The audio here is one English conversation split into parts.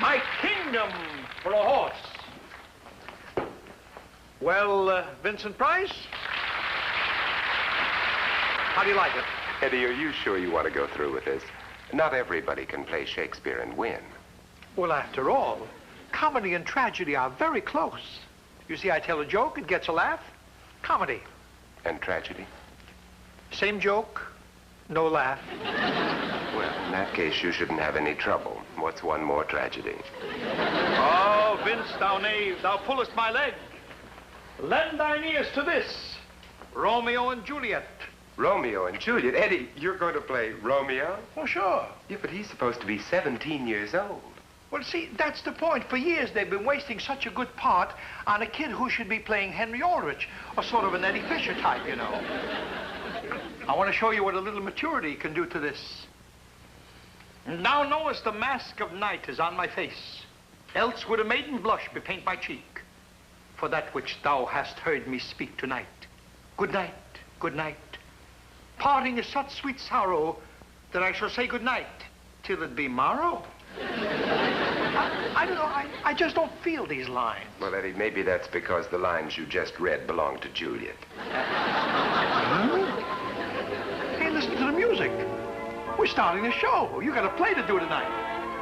My kingdom for a horse. Well, Vincent Price? How do you like it? Eddie, are you sure you want to go through with this? Not everybody can play Shakespeare and win. Well, after all, comedy and tragedy are very close. You see, I tell a joke, it gets a laugh. Comedy. And tragedy? Same joke, no laugh. Well, in that case, you shouldn't have any trouble. What's one more tragedy? Oh, Vince, thou knave, thou pullest my leg. Lend thine ears to this. Romeo and Juliet. Romeo and Juliet? Eddie, you're going to play Romeo? Oh, sure. Yeah, but he's supposed to be 17 years old. Well, see, that's the point. For years, they've been wasting such a good part on a kid who should be playing Henry Aldrich, or sort of an Eddie Fisher type, you know. I want to show you what a little maturity can do to this. Thou knowest the mask of night is on my face, else would a maiden blush bepaint my cheek, for that which thou hast heard me speak tonight. Good night, good night. Parting is such sweet sorrow that I shall say good night till it be morrow. I don't know, I just don't feel these lines. Well, Eddie, maybe that's because the lines you just read belong to Juliet. Hey, listen to the music. We're starting a show. You got a play to do tonight.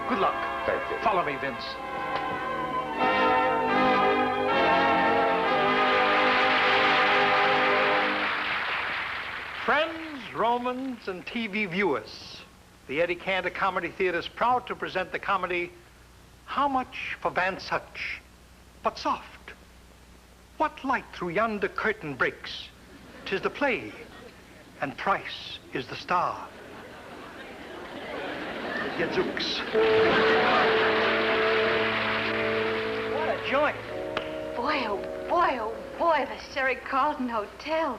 Good luck. Thank you. Follow me, Vince. Friends, Romans, and TV viewers, the Eddie Cantor Comedy Theater is proud to present the comedy, How Much for Van Such? But soft. What light through yonder curtain breaks? 'Tis the play, and Price is the star. Gadzooks. What a joint. Boy, oh boy, oh boy, the Sherry Carlton Hotel.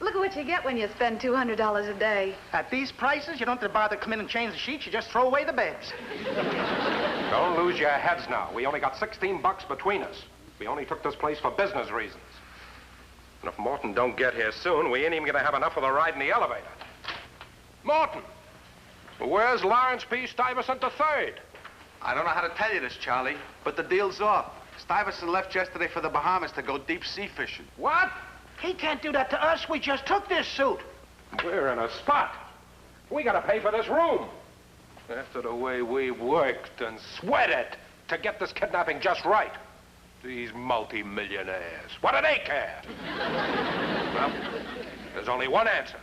Look at what you get when you spend $200 a day. At these prices, you don't have to bother to come in and change the sheets. You just throw away the beds. Don't lose your heads now. We only got 16 bucks between us. We only took this place for business reasons. And if Morton don't get here soon, we ain't even gonna have enough of the ride in the elevator. Morton! Where's Lawrence P. Stuyvesant III? I don't know how to tell you this, Charlie, but the deal's off. Stuyvesant left yesterday for the Bahamas to go deep sea fishing. What? He can't do that to us. We just took this suit. We're in a spot. We gotta pay for this room. After the way we worked and sweated to get this kidnapping just right. These multi-millionaires, what do they care? Well, there's only one answer.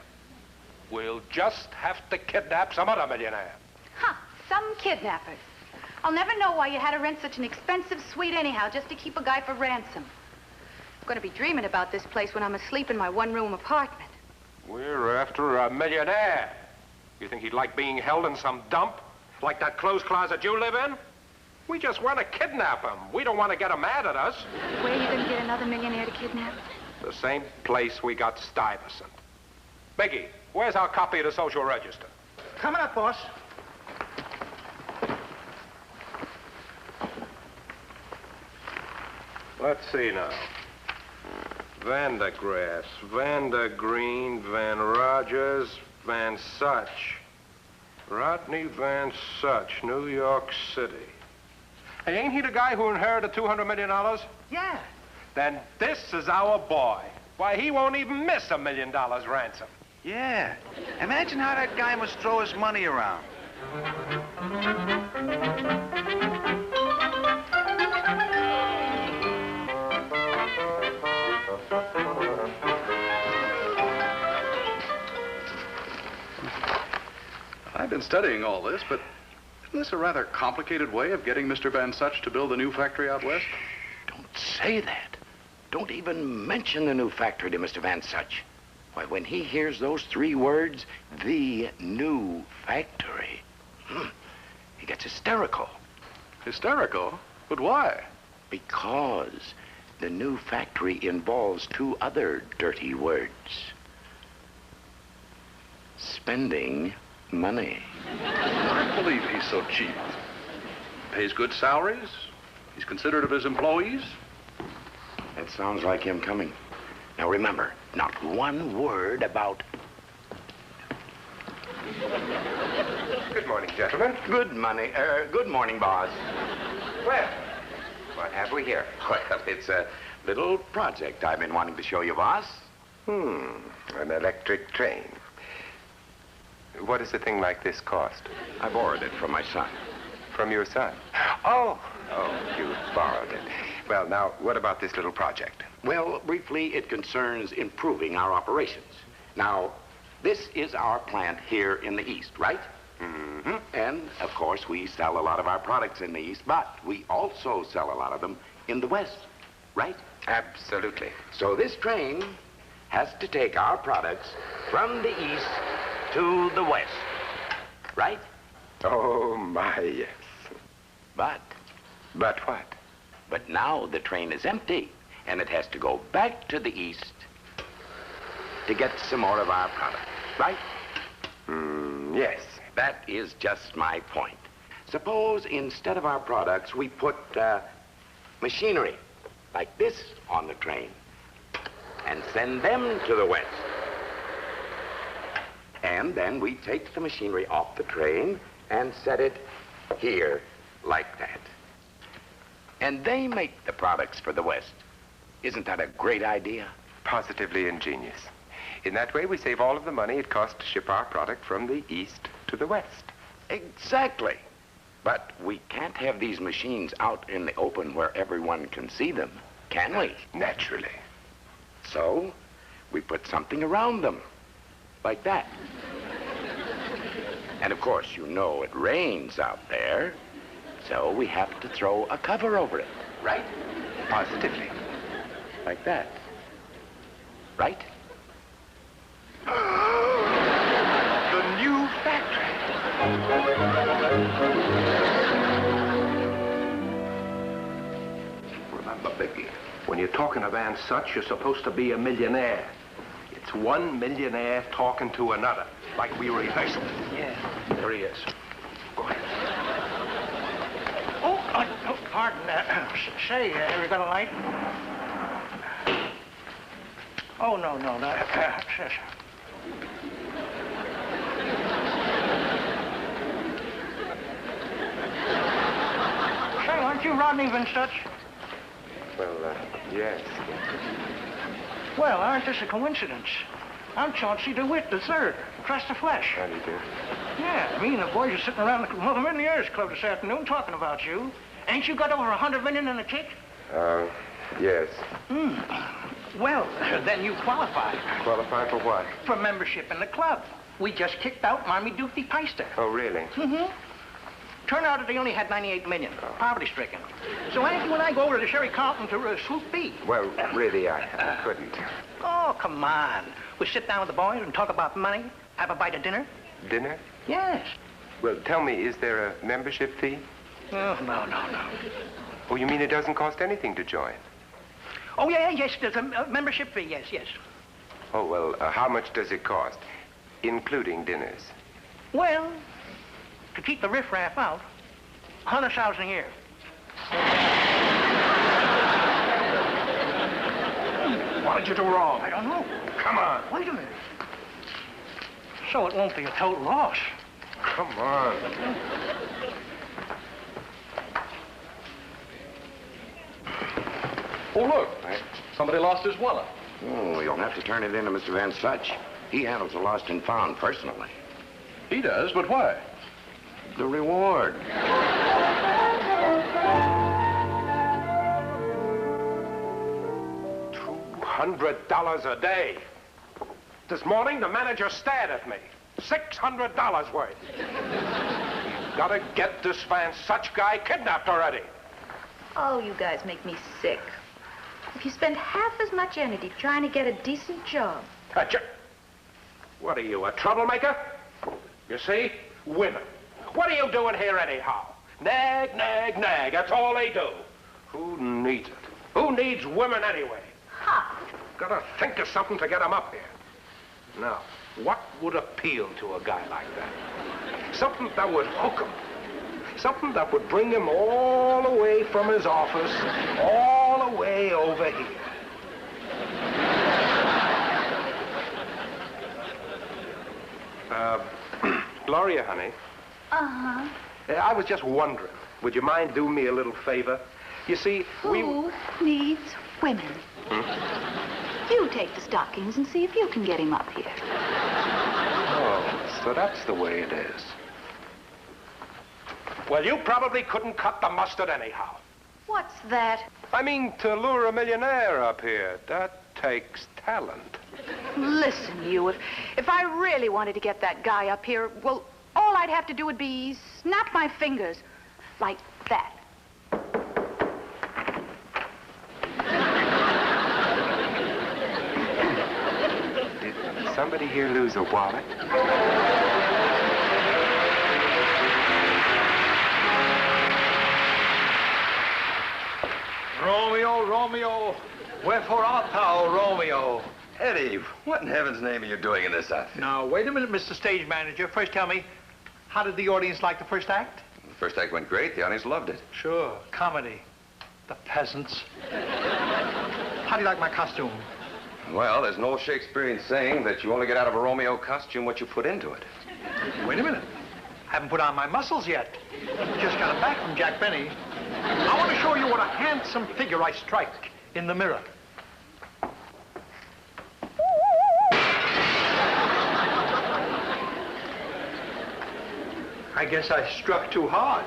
We'll just have to kidnap some other millionaire. Huh, some kidnappers. I'll never know why you had to rent such an expensive suite anyhow, just to keep a guy for ransom. I'm going to be dreaming about this place when I'm asleep in my one-room apartment. We're after a millionaire. You think he'd like being held in some dump? Like that clothes closet you live in? We just want to kidnap him. We don't want to get him mad at us. Where are you going to get another millionaire to kidnap? The same place we got Stuyvesant. Mickey, where's our copy of the social register? Coming up, boss. Let's see now. Vandergrass, Vandergreen, Van Rogers, Van Such. Rodney Van Such, New York City. Hey, ain't he the guy who inherited $200 million? Yeah. Then this is our boy. Why, he won't even miss $1 million ransom. Yeah. Imagine how that guy must throw his money around. I've been studying all this, but isn't this a rather complicated way of getting Mr. Van Such to build a new factory out west? Don't say that. Don't even mention the new factory to Mr. Van Such. Why, when he hears those 3 words, the new factory, he gets hysterical. Hysterical? But why? Because the new factory involves 2 other dirty words. Spending money. I don't believe he's so cheap. Pays good salaries. He's considerate of his employees. That sounds like him coming. Now remember, not one word about Good morning, gentlemen. Good morning, boss. Well, what have we here? Well, it's a little project I've been wanting to show you, boss. An electric train. What does a thing like this cost? I borrowed it from my son. From your son? Oh, you borrowed it. Well, now, what about this little project? Well, briefly, it concerns improving our operations. Now, this is our plant here in the East, right? Mm-hmm. And, of course, we sell a lot of our products in the East, but we also sell a lot of them in the West, right? Absolutely. So this train has to take our products from the East to the West, right? Oh, my, yes. But what? But now the train is empty, and it has to go back to the East to get some more of our product, right? Yes. That is just my point. Suppose instead of our products, we put machinery like this on the train and send them to the West. And then we take the machinery off the train and set it here like that. And they make the products for the West. Isn't that a great idea? Positively ingenious. In that way, we save all of the money it costs to ship our product from the East to the West. Exactly. But we can't have these machines out in the open where everyone can see them, can we? Naturally. So, we put something around them, like that. And of course, you know it rains out there, so we have to throw a cover over it, right? Positively. Like that. Right? The new factory. Remember, Vicky, when you're talking to Van Such, you're supposed to be a millionaire. It's one millionaire talking to another, like we rehearsed. Yeah. There he is. Go ahead. Oh, pardon. Say, have you got a light? Oh, no. Say, aren't you Rodney Van Such? Well, yes. Well, aren't this a coincidence? I'm Chauncey DeWitt III, Crest of Flesh. How do you do? Yeah, me and the boys are sitting around the Millionaires Club this afternoon talking about you. Ain't you got over 100 million in the kick? Yes. Well, then you qualify. Qualify for what? For membership in the club. We just kicked out Marmy Doofy Peister. Oh, really? Turned out that they only had 98 million, poverty-stricken. So why don't you and I go over to the Sherry Carlton to Swoop B? Well, really, I couldn't. Oh, come on. We sit down with the boys and talk about money, have a bite of dinner. Dinner? Yes. Well, tell me, is there a membership fee? Oh, no. Oh, you mean it doesn't cost anything to join? Oh, yes, there's a membership fee, yes. Oh, well, how much does it cost, including dinners? Well, to keep the riffraff out, 100,000 a year. What did you do wrong? I don't know. Come on. Wait a minute. So it won't be a total loss. Come on. Oh, look. Somebody lost his wallet. Oh, you'll have to turn it in to Mr. Van Such. He handles the lost and found personally. He does, but why? The reward. $200 a day. This morning, the manager stared at me. $600 worth. You've got to get this Van Such guy kidnapped already. Oh, you guys make me sick. If you spend half as much energy trying to get a decent job. What are you, a troublemaker? You see? Women. What are you doing here anyhow? Nag. That's all they do. Who needs it? Who needs women anyway? Ha! Gotta think of something to get them up here. Now, what would appeal to a guy like that? Something that would hook him. Something that would bring him all the way from his office, all the way over here. Gloria, honey. Uh-huh. I was just wondering, would you mind doing me a little favor? You see, Who needs women? You take the stockings and see if you can get him up here. Oh, so that's the way it is. Well, you probably couldn't cut the mustard anyhow. What's that? I mean, to lure a millionaire up here, that takes talent. Listen, you, if I really wanted to get that guy up here, well, all I'd have to do would be snap my fingers like that. Did somebody here lose a wallet? Romeo, Romeo, wherefore art thou, Romeo? Eddie, what in heaven's name are you doing in this outfit? Now, wait a minute, Mr. Stage Manager. First tell me, how did the audience like the first act? The first act went great. The audience loved it. Sure, comedy. The peasants. How do you like my costume? Well, there's an old Shakespearean saying that you only get out of a Romeo costume what you put into it. Wait a minute. Haven't put on my muscles yet. Just got them back from Jack Benny. I want to show you what a handsome figure I strike in the mirror. I guess I struck too hard.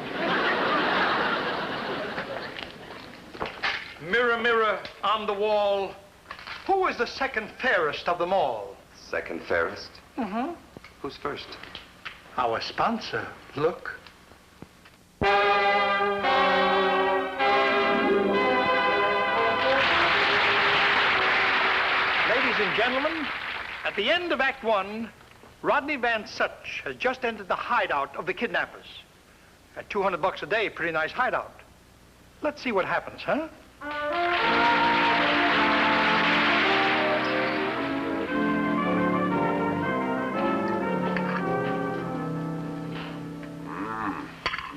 Mirror, mirror on the wall, who is the second fairest of them all? Second fairest? Mm-hmm. Who's first? Our sponsor. Look. Ladies and gentlemen, at the end of Act One, Rodney Van Such has just entered the hideout of the kidnappers. At $200 a day, pretty nice hideout. Let's see what happens, huh?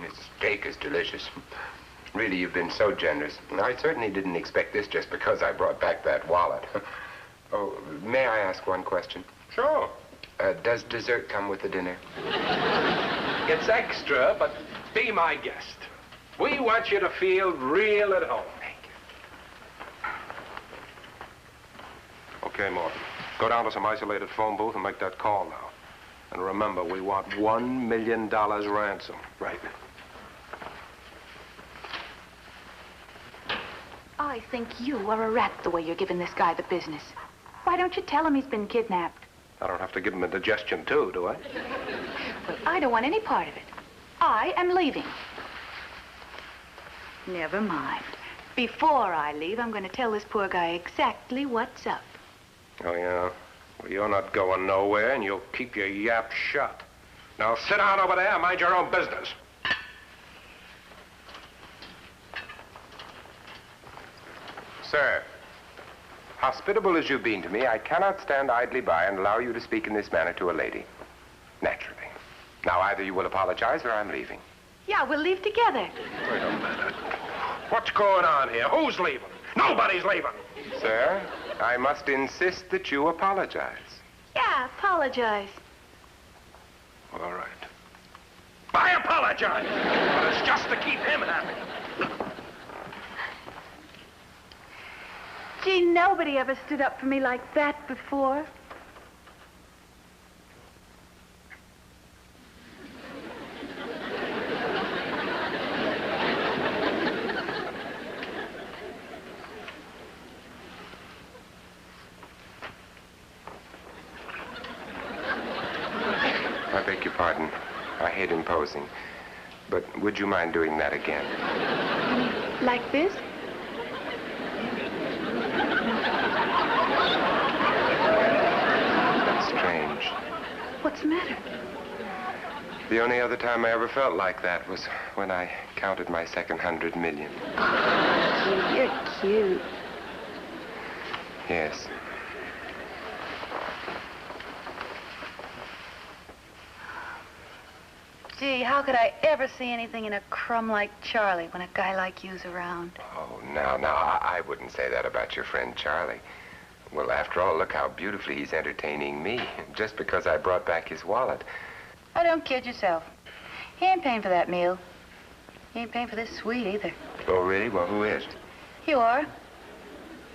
This steak is delicious. Really, you've been so generous. I certainly didn't expect this just because I brought back that wallet. Oh, may I ask one question? Sure. Does dessert come with the dinner? It's extra, but be my guest. We want you to feel real at home. Thank you. Okay, Morton. Go down to some isolated phone booth and make that call now. And remember, we want $1 million ransom. Right. I think you are a rat the way you're giving this guy the business. Why don't you tell him he's been kidnapped? I don't have to give him a digestion, too, do I? Well, I don't want any part of it. I am leaving. Never mind. Before I leave, I'm going to tell this poor guy exactly what's up. Oh, yeah? Well, you're not going nowhere, and you'll keep your yap shut. Now, sit down over there and mind your own business. Sir, hospitable as you've been to me, I cannot stand idly by and allow you to speak in this manner to a lady. Naturally. Now, either you will apologize or I'm leaving. Yeah, we'll leave together. Wait a minute. What's going on here? Who's leaving? Nobody's leaving. Sir, I must insist that you apologize. Yeah, apologize. All right. I apologize, but it's just to keep him happy. Gee, nobody ever stood up for me like that before. I beg your pardon. I hate imposing. But would you mind doing that again? Like this? That's strange. What's the matter? The only other time I ever felt like that was when I counted my second 100 million. Oh, you're cute. Yes. Gee, how could I ever see anything in a crumb like Charlie when a guy like you's around? Oh, now, I wouldn't say that about your friend Charlie. Well, after all, look how beautifully he's entertaining me, just because I brought back his wallet. Oh, don't kid yourself. He ain't paying for that meal. He ain't paying for this suite either. Oh, really? Well, who is? You are.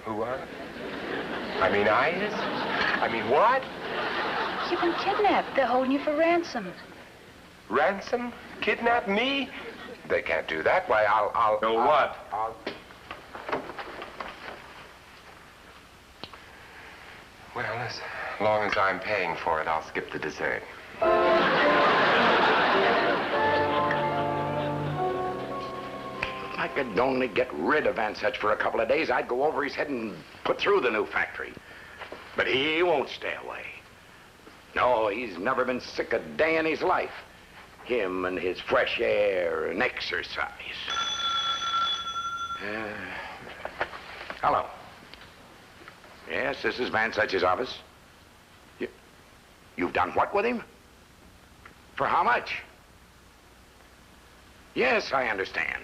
Who are? I mean, I is? I mean, what? You've been kidnapped. They're holding you for ransom. Ransom? Kidnap me? They can't do that. Why, I'll... No, what? Well, as long as I'm paying for it, I'll skip the dessert. If I could only get rid of Van Such for a couple of days, I'd go over his head and put through the new factory. But he won't stay away. No, he's never been sick a day in his life. Him and his fresh air and exercise. Hello. Yes, this is Van Such's office. You've done what with him? For how much? Yes, I understand.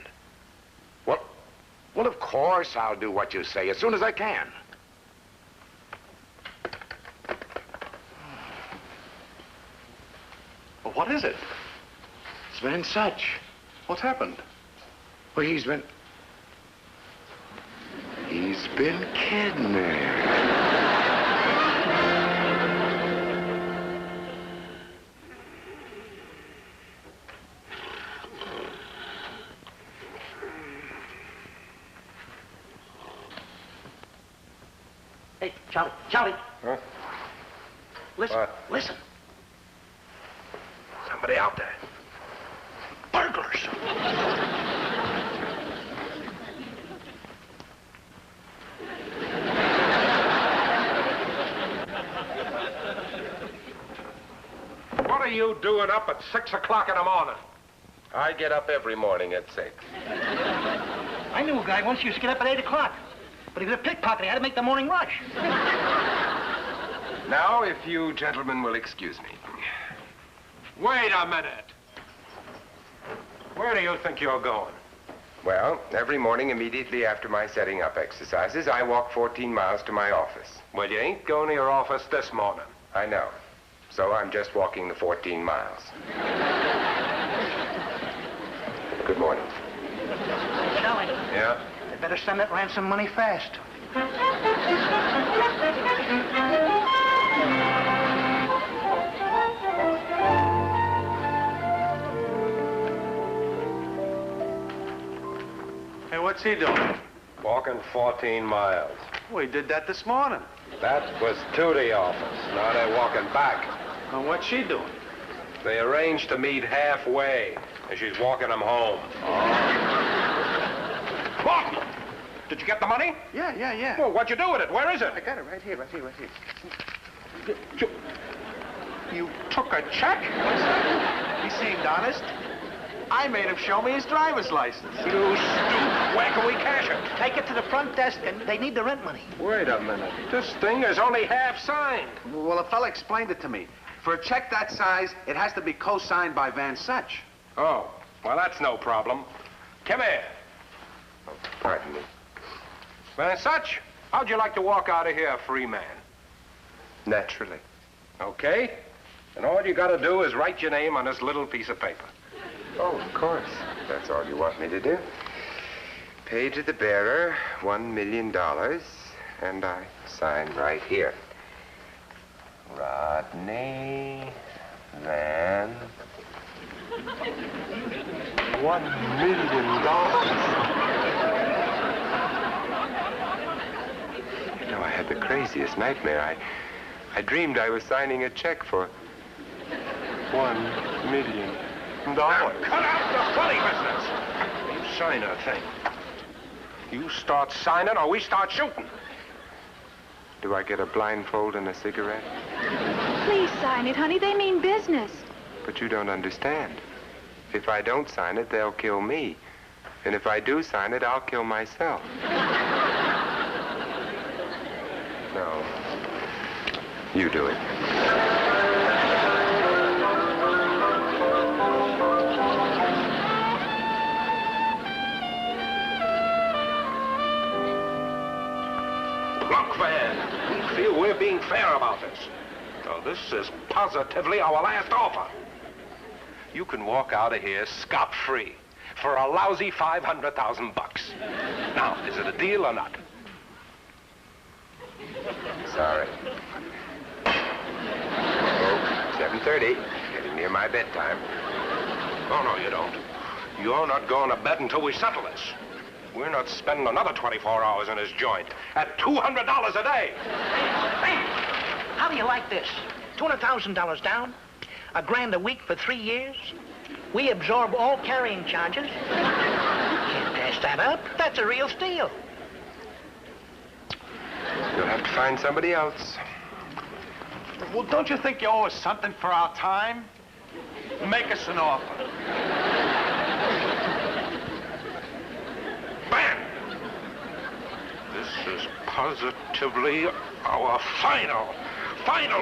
Well, of course I'll do what you say as soon as I can. Well, what is it? It's Van Such. What's happened? Well, he's been kidnapped. Hey, Charlie. Huh? Listen, What? listen. Somebody out there. Burglars. What are you doing up at 6 o'clock in the morning? I get up every morning at 6. I knew a guy once used to get up at 8 o'clock. But he was a pickpocket. He had to make the morning rush. Now, if you gentlemen will excuse me. Wait a minute. Where do you think you're going? Well, every morning immediately after my setting up exercises, I walk 14 miles to my office. Well, you ain't going to your office this morning. I know. So I'm just walking the 14 miles. Good morning. Charlie, Yeah? I better send that ransom money fast. Hey, what's he doing? Walking 14 miles. Well, he did that this morning. That was to the office. Now they're walking back. Well, what's she doing? They arranged to meet halfway, and she's walking them home. Look! Did you get the money? Yeah. Well, what'd you do with it? Where is it? I got it right here. You took a check? He seemed honest. I made him show me his driver's license. You stoop. Where can we cash it? Take it to the front desk, and they need the rent money. Wait a minute. This thing is only half signed. Well, a fella explained it to me. For a check that size, it has to be co-signed by Van Such. Oh, well, that's no problem. Come here. Oh, pardon me. Van Such, how'd you like to walk out of here a free man? Naturally. Okay? And all you gotta do is write your name on this little piece of paper. Oh, of course. That's all you want me to do. Pay to the bearer $1 million, and I sign right here. Rodney Van. $1 million. You know, I had the craziest nightmare. I dreamed I was signing a check for $1 million. Now, cut out the funny business. You sign a thing. You start signing or we start shooting. Do I get a blindfold and a cigarette? Please sign it, honey. They mean business. But you don't understand. If I don't sign it, they'll kill me. And if I do sign it, I'll kill myself. No. You do it. Look, Van, we feel we're being fair about this. So this is positively our last offer. you can walk out of here scot-free for a lousy $500,000 bucks. Now, is it a deal or not? Sorry. Oh, 7:30. Getting near my bedtime. Oh, no, you don't. You're not going to bed until we settle this. We're not spending another 24 hours in his joint at $200 a day. Hey, how do you like this? $200,000 down, $1,000 a week for 3 years. We absorb all carrying charges. You can't pass that up. That's a real steal. You'll have to find somebody else. Well, don't you think you owe us something for our time? Make us an offer. Bam! This is positively our final offer.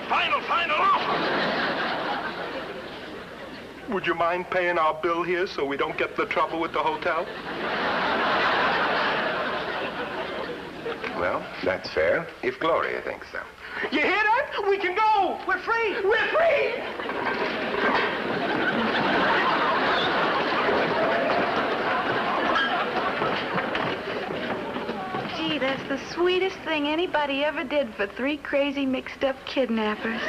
Would you mind paying our bill here so we don't get in the trouble with the hotel? Well, that's fair, if Gloria thinks so. You hear that? We can go. We're free. We're free. Gee, that's the sweetest thing anybody ever did for 3 crazy mixed-up kidnappers.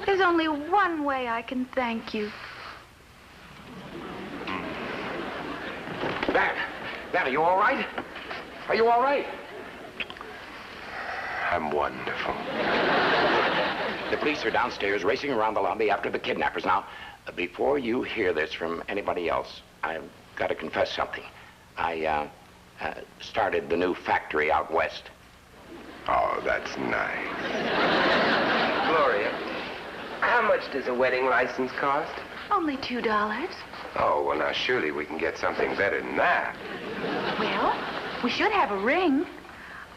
There's only one way I can thank you. Van, are you all right? Are you all right? I'm wonderful. The police are downstairs racing around the lobby after the kidnappers. Now, before you hear this from anybody else, I've got to confess something. I started the new factory out west. Oh, that's nice. Gloria, how much does a wedding license cost? Only $2. Oh, well, now, surely we can get something better than that. Well, we should have a ring.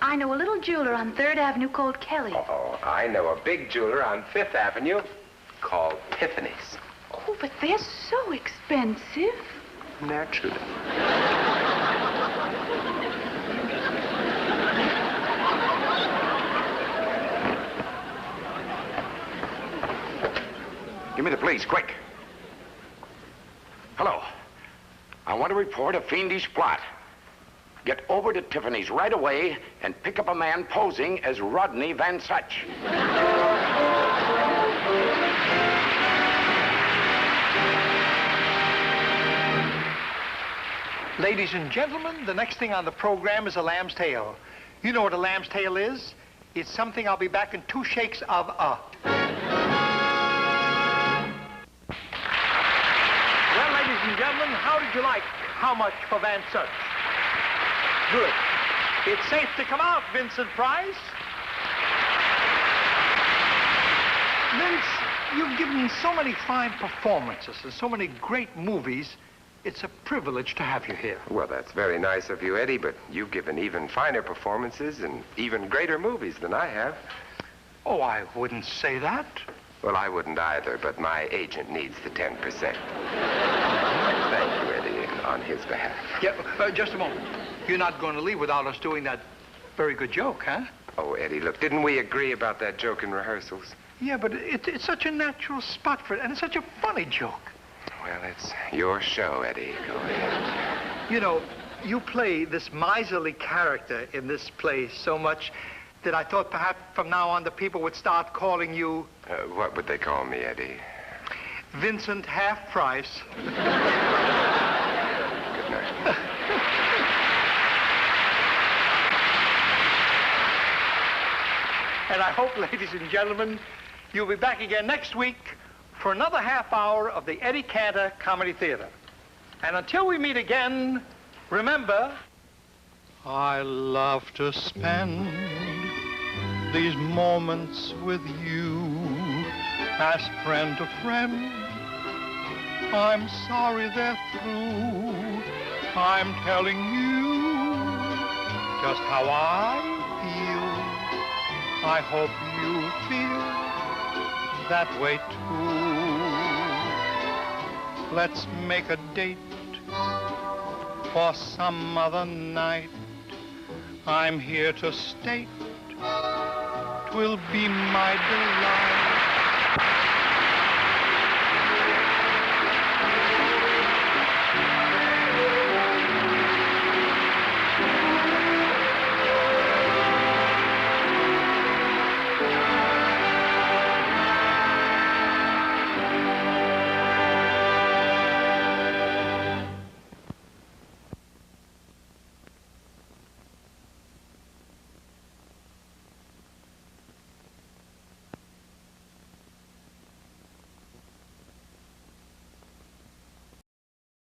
I know a little jeweler on 3rd Avenue called Kelly. Oh, I know a big jeweler on 5th Avenue called Tiffany's. Oh, but they're so expensive. Naturally. Give me the police, quick. Hello. I want to report a fiendish plot. Get over to Tiffany's right away and pick up a man posing as Rodney Van Such. Ladies and gentlemen, the next thing on the program is a lamb's tail. You know what a lamb's tail is? It's something I'll be back in 2 shakes of a. Well, ladies and gentlemen, how did you like How Much for Van Such? Good. It's safe to come out, Vincent Price. Vince, you've given so many fine performances and so many great movies. It's a privilege to have you here. Well, that's very nice of you, Eddie, but you've given even finer performances and even greater movies than I have. Oh, I wouldn't say that. Well, I wouldn't either, but my agent needs the 10%. Thank you, Eddie, on his behalf. Yeah, just a moment. You're not going to leave without us doing that very good joke, huh? Oh, Eddie, look, didn't we agree about that joke in rehearsals? Yeah, but it's such a natural spot for it, and it's such a funny joke. Well, it's your show, Eddie. Go ahead. You know, you play this miserly character in this play so much that I thought perhaps from now on the people would start calling you... What would they call me, Eddie? Vincent Half Price. Good night. And I hope, ladies and gentlemen, you'll be back again next week for another half hour of the Eddie Cantor Comedy Theater. And until we meet again, remember... I love to spend these moments with you as friend to friend. I'm sorry they're through. I'm telling you just how I feel. I hope you feel that way too. Let's make a date for some other night. I'm here to state 'twill be my delight